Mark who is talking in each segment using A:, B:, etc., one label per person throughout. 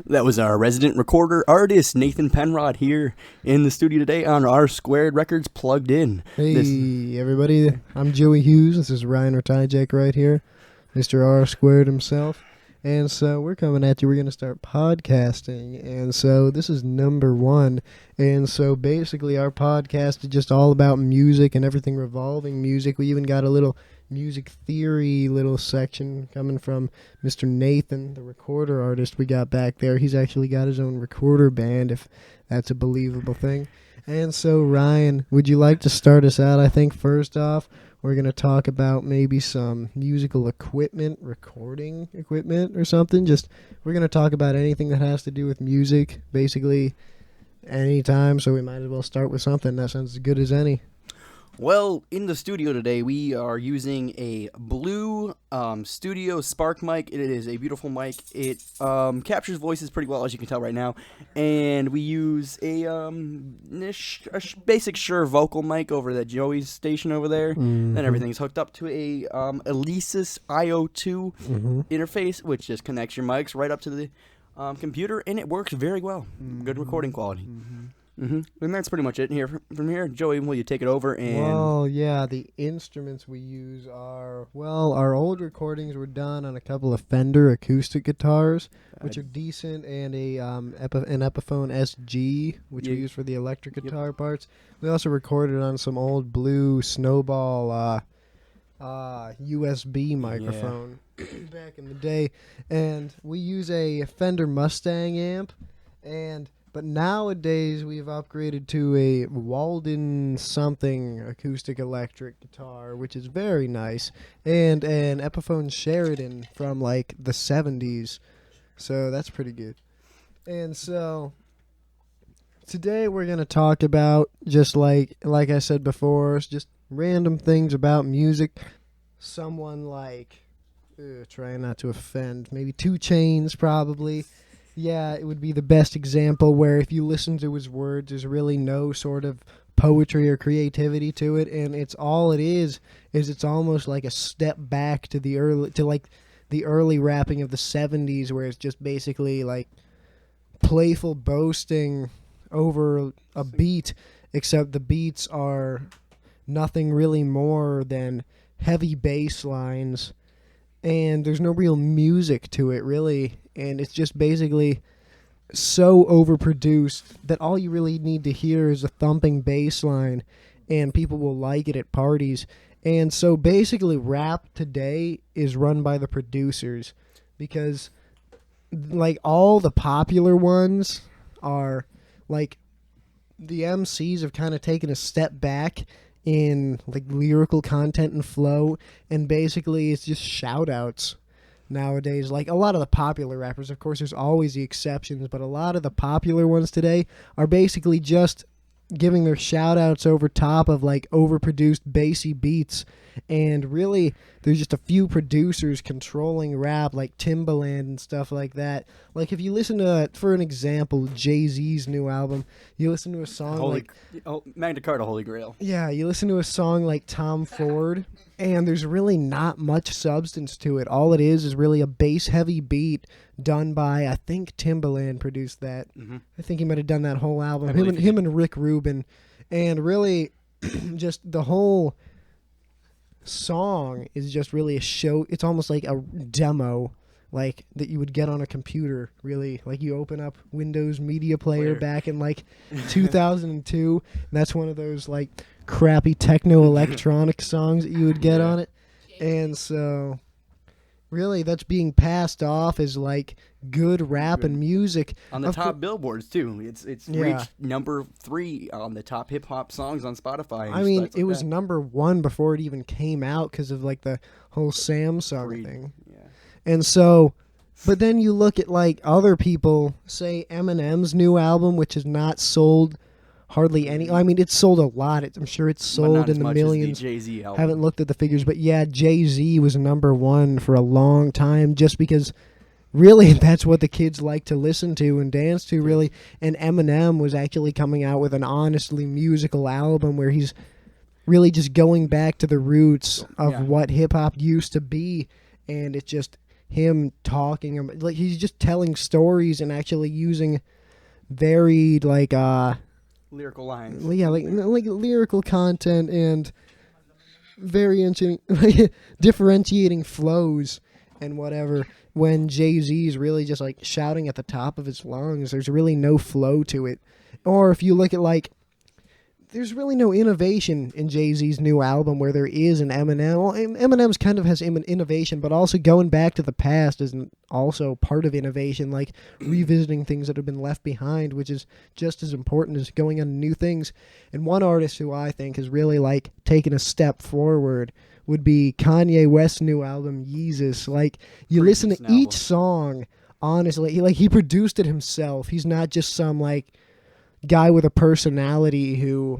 A: That was our resident recorder artist, Nathan Penrod, here in the studio today on RSquared Records Plugged In.
B: Hey, everybody. I'm Joey Hughes. This is Ryan Ratajek right here, Mr. R² himself. And so we're coming at you. We're going to start podcasting. And so this is number 1. And so basically our podcast is just all about music and everything revolving music. We even got a little music theory little section coming from Mr. Nathan, the recorder artist we got back there. He's actually got his own recorder band, if that's a believable thing. And so, Ryan, would you like to start us out? I think first off, we're going to talk about maybe some musical equipment, recording equipment or something. Just, we're going to talk about anything that has to do with music, basically anytime, so we might as well start with something that sounds as good as any.
A: Well, in the studio today, we are using a Blue Studio Spark mic. It is a beautiful mic. It captures voices pretty well, as you can tell right now. And we use a basic Shure vocal mic over that Joey's station over there.
B: Mm-hmm.
A: And everything's hooked up to a Alesis IO2 interface, which just connects your mics right up to the computer, and it works very well. Good recording quality. And that's pretty much it here. From here, Joey, will you take it over? And
B: Well, yeah, the instruments we use are, well, our old recordings were done on a couple of Fender acoustic guitars, which are decent, and an Epiphone SG, which we use for the electric guitar parts. We also recorded on some old Blue Snowball USB microphone back in the day, and we use a Fender Mustang amp, but nowadays we've upgraded to a Walden something acoustic electric guitar, which is very nice, and an Epiphone Sheridan from like the 70s, so that's pretty good. And so today we're going to talk about, just like I said before, just random things about music. Someone like, trying not to offend, maybe 2 Chainz probably. Yeah, it would be the best example where if you listen to his words, there's really no sort of poetry or creativity to it, and it's almost like a step back to the early rapping of the 70s, where it's just basically like playful boasting over a beat, except the beats are nothing really more than heavy bass lines, and there's no real music to it, really. And it's just basically so overproduced that all you really need to hear is a thumping bass line, and people will like it at parties. And so basically rap today is run by the producers, because like all the popular ones are like, the MCs have kind of taken a step back in like lyrical content and flow, and basically it's just shout outs nowadays. Like a lot of the popular rappers, of course there's always the exceptions, but a lot of the popular ones today are basically just giving their shout outs over top of like overproduced bassy beats, and really there's just a few producers controlling rap, like Timbaland and stuff like that. Like if you listen to, for an example, Jay-Z's new album, you listen to a song
A: Magna Carta Holy Grail.
B: Yeah, you listen to a song like Tom Ford, and there's really not much substance to it. All it is really a bass-heavy beat done by, I think Timbaland produced that. I think he might have done that whole album. Him and Rick Rubin. And really, just the whole song is just really a show. It's almost like a demo, like that you would get on a computer, really. Like you open up Windows Media Player back in like 2002, and that's one of those like crappy techno-electronic songs that you would get on it. And so really that's being passed off as like good rap and music
A: on the top billboards too. It's reached number 3 on the top hip-hop songs on Spotify.
B: I mean, it was number 1 before it even came out because of like the whole Samsung thing. And so, but then you look at like other people, say Eminem's new album, which has not sold hardly any. I mean, it's sold a lot. I'm sure it's sold in the millions.
A: Jay-Z album.
B: Haven't looked at the figures, but yeah, Jay-Z was number 1 for a long time, just because really that's what the kids like to listen to and dance to, really. And Eminem was actually coming out with an honestly musical album where he's really just going back to the roots of what hip hop used to be, and it just him talking, like he's just telling stories and actually using varied like
A: Lyrical lines.
B: yeah, like lyrical content and like, differentiating flows and whatever. When Jay-Z is really just like shouting at the top of his lungs, there's really no flow to it. Or if you look at like, there's really no innovation in Jay-Z's new album where there is an Eminem. Well, Eminem's kind of has innovation, but also going back to the past is also part of innovation, like revisiting things that have been left behind, which is just as important as going on new things. And one artist who I think has really like taken a step forward would be Kanye West's new album, Yeezus. Like, you listen to each song, honestly, he produced it himself. He's not just some like guy with a personality who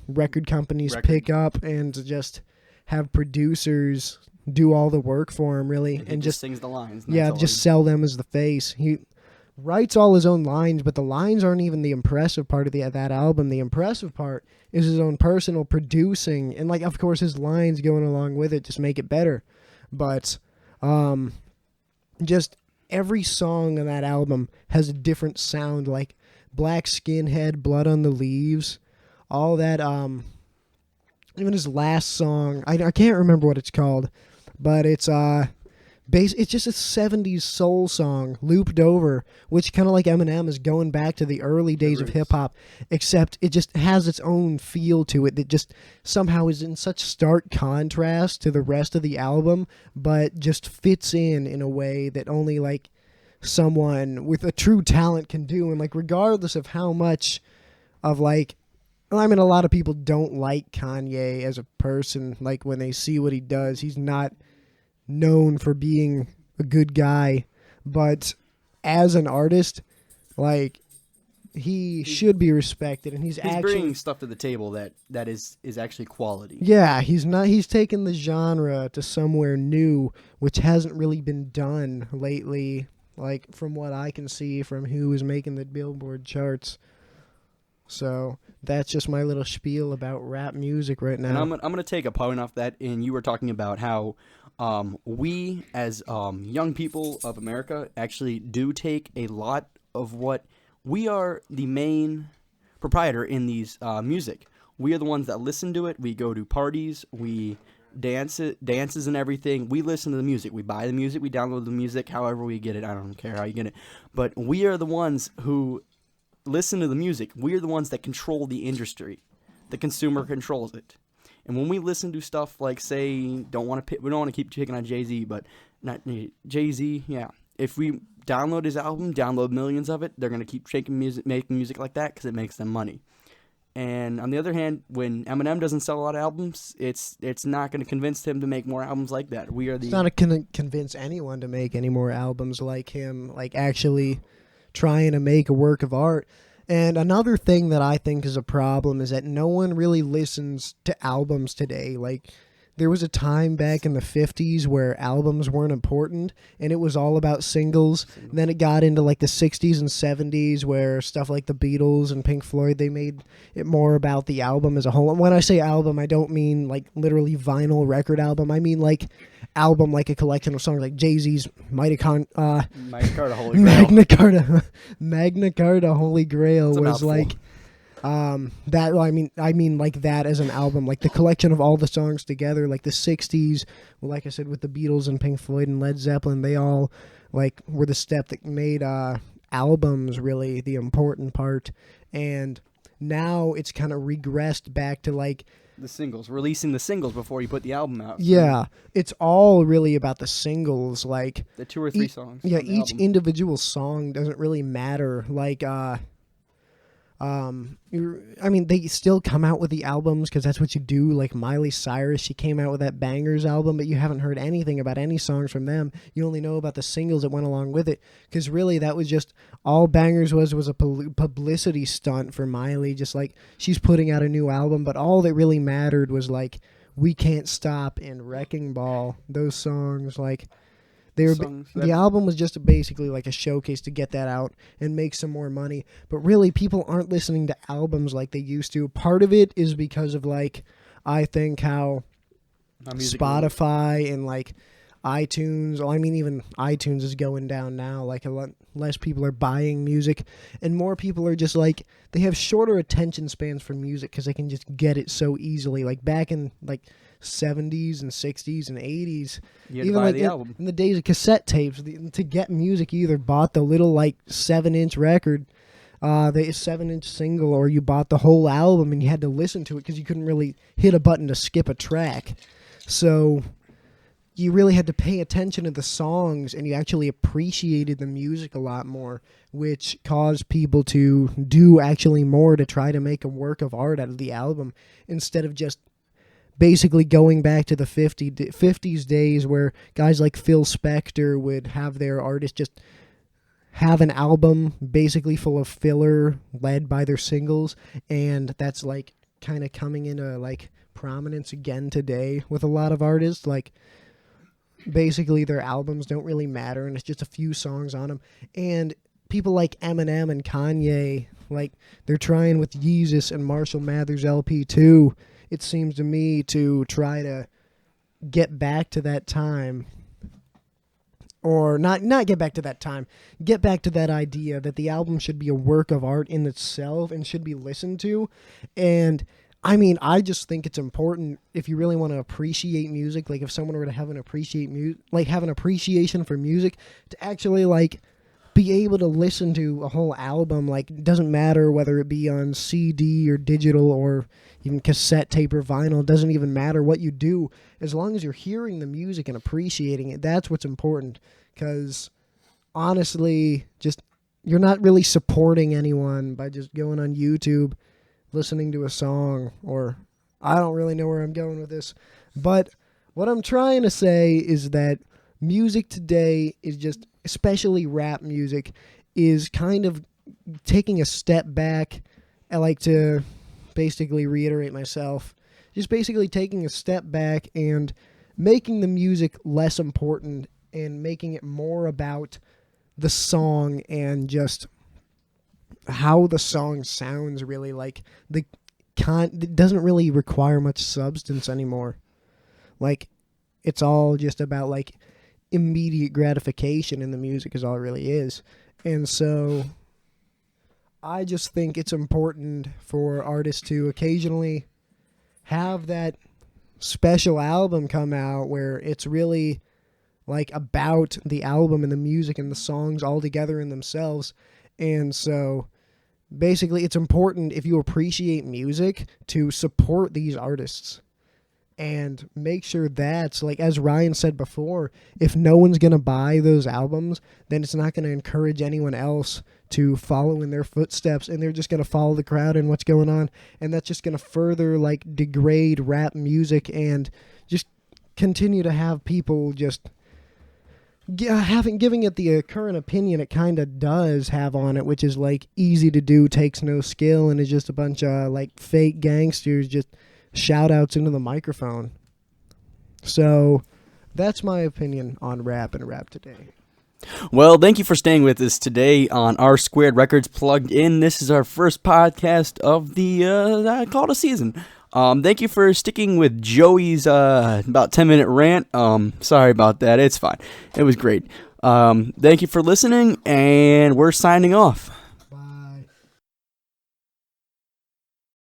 B: record companies pick up and just have producers do all the work for him, really,
A: and just sings the lines.
B: Yeah, just sell them as the face. He writes all his own lines, but the lines aren't even the impressive part of that album. The impressive part is his own personal producing, and like, of course, his lines going along with it just make it better. But just every song on that album has a different sound, like Black Skinhead, Blood on the Leaves, all that. Even his last song, I can't remember what it's called, but it's it's just a 70s soul song looped over, which kind of like Eminem is going back to the early days of hip hop, except it just has its own feel to it that just somehow is in such stark contrast to the rest of the album, but just fits in a way that only like someone with a true talent can do. And like, regardless of how much of like, I mean, a lot of people don't like Kanye as a person. Like, when they see what he does, he's not known for being a good guy, but as an artist, like, he should be respected, and he's actually
A: bringing stuff to the table that is actually quality.
B: Yeah, he's taken the genre to somewhere new, which hasn't really been done lately, like, from what I can see from who is making the Billboard charts. So that's just my little spiel about rap music right now.
A: And I'm going to take a point off that, and you were talking about how we, as young people of America, actually do take a lot of what we are the main proprietor in these music. We are the ones that listen to it. We go to parties. We dances and everything. We listen to the music. We buy the music. We download the music. However we get it, I don't care how you get it. But we are the ones who listen to the music. We are the ones that control the industry. The consumer controls it. And when we listen to stuff like, say, we don't want to keep picking on Jay-Z, but not Jay-Z, yeah. If we download his album, download millions of it, they're going to keep making music like that because it makes them money. And on the other hand, when Eminem doesn't sell a lot of albums, it's not going to convince him to make more albums like that. It's
B: not going to convince anyone to make any more albums like him, like actually trying to make a work of art. And another thing that I think is a problem is that no one really listens to albums today. Like, there was a time back in the 50s where albums weren't important, and it was all about singles. And then it got into like the 60s and 70s where stuff like the Beatles and Pink Floyd, they made it more about the album as a whole. And when I say album, I don't mean like literally vinyl record album. I mean like album, like a collection of songs, like Jay-Z's Magna Carta Holy Grail. Magna Carta Holy Grail was like that. I mean like that as an album, like the collection of all the songs together, like the 60s. Well, like I said, with the Beatles and Pink Floyd and Led Zeppelin, they all like were the step that made albums really the important part. And now it's kind of regressed back to like
A: the singles, releasing the singles before you put the album out.
B: Yeah, it's all really about the singles, like
A: the 2 or 3 songs.
B: Yeah, each individual song doesn't really matter. Like, they still come out with the albums because that's what you do. Like Miley Cyrus, she came out with that Bangers album, but you haven't heard anything about any songs from them. You only know about the singles that went along with it, because really that was just all Bangers was a publicity stunt for Miley. Just like, she's putting out a new album, but all that really mattered was like We Can't Stop and Wrecking Ball. Those songs, like, the album was just basically like a showcase to get that out and make some more money. But really, people aren't listening to albums like they used to. Part of it is because of, like, I think how Spotify and, like, iTunes. I mean, even iTunes is going down now. Like, a lot less people are buying music, and more people are just like, they have shorter attention spans for music because they can just get it so easily. Like, back in like 70s and 60s and 80s,
A: You had to
B: even
A: buy
B: like
A: the album.
B: in the days of cassette tapes, to get music, you either bought the little like 7-inch record, the 7-inch single, or you bought the whole album and you had to listen to it because you couldn't really hit a button to skip a track. So you really had to pay attention to the songs, and you actually appreciated the music a lot more, which caused people to do actually more to try to make a work of art out of the album, instead of just basically going back to the 50s days where guys like Phil Spector would have their artists just have an album basically full of filler led by their singles, and that's like kind of coming into like prominence again today with a lot of artists. Like, basically their albums don't really matter and it's just a few songs on them. And people like Eminem and Kanye, like, they're trying with Yeezus and Marshall Mathers LP 2, it seems to me, to try to get back to that time. Or not get back to that time, get back to that idea that the album should be a work of art in itself and should be listened to. And I mean, I just think it's important, if you really want to appreciate music, like if someone were to have an appreciation for music, to actually like be able to listen to a whole album. Like, it doesn't matter whether it be on CD or digital or even cassette tape or vinyl. It doesn't even matter what you do, as long as you're hearing the music and appreciating it. That's what's important, because honestly, just, you're not really supporting anyone by just going on YouTube, listening to a song. Or, I don't really know where I'm going with this, but what I'm trying to say is that music today is just, especially rap music, is kind of taking a step back. I like to basically reiterate myself, just basically taking a step back and making the music less important and making it more about the song and just how the song sounds, really. Like, it doesn't really require much substance anymore. Like, it's all just about like immediate gratification in the music is all it really is. And so I just think it's important for artists to occasionally have that special album come out where it's really like about the album and the music and the songs all together in themselves. And so basically it's important, if you appreciate music, to support these artists. And make sure that's, like, as Ryan said before, if no one's going to buy those albums, then it's not going to encourage anyone else to follow in their footsteps, and they're just going to follow the crowd and what's going on. And that's just going to further, like, degrade rap music and just continue to have people just giving it the current opinion it kind of does have on it, which is, like, easy to do, takes no skill, and is just a bunch of, like, fake gangsters just shout outs into the microphone. So that's my opinion on rap and rap today.
A: Well, thank you for staying with us today on RSquared Records Plugged In. This is our first podcast of the I call it a season. Thank you for sticking with Joey's about 10-minute rant. Sorry about that. It's fine. It was great. Thank you for listening, and we're signing off.